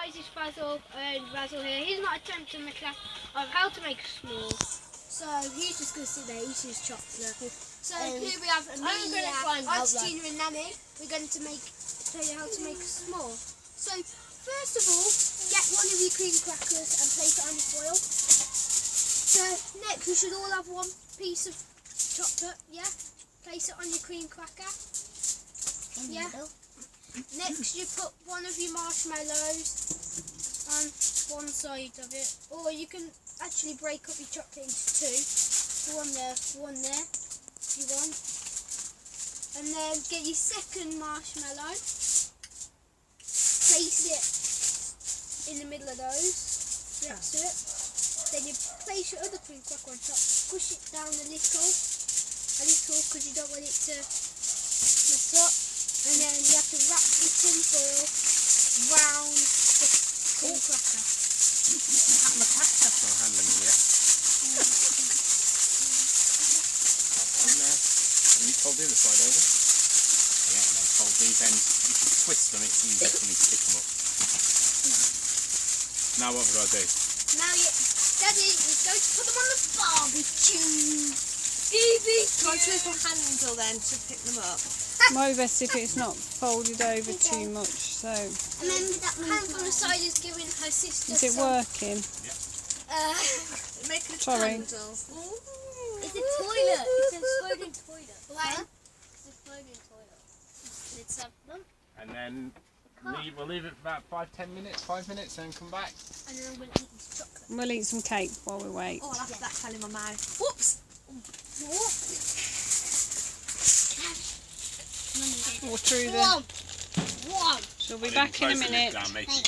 guys, it's Basil here. He's not attempting the class of how to make a s'more. So he's just going to sit there eating his chocolate. So here we have Amelia, I'm Tina and Nanny. We're going to tell you how to make a s'more. So first of all, get one of your cream crackers and place it on your foil. So next we should all have one piece of chocolate, yeah? Place it on your cream cracker. Yeah. Next you put one of your marshmallows on one side of it. Or you can actually break up your chocolate into two. One there, if you want. And then get your second marshmallow. Place it in the middle of those. That's it. Then you place your other cream cracker on top. Push it down a little because you don't want it to mess up. And then you have to wrap the tin foil round the cream cracker. I'll hand them in, yeah. On there. And you fold the other side over. Yeah, and then fold these ends. You can twist them, it's easy for me to pick them up. Now what have we got to do? Now Daddy is going to put them on the barbecue. Can't you use my handle then to pick them up? More best if it's not folded over too much. So And then that hand on the side is giving her sister is it working? Make a Sorry. candle. It's a toilet. It's a floating toilet. Why? It's a floating toilet. It's done. And then we'll leave it for about 5 minutes, and come back. And then I'm going to eat this chocolate. And we'll eat some cake while we wait. Oh, I'll have that fell in my mouth. Whoops! Or through the. One. She'll be back in a minute. Down, make it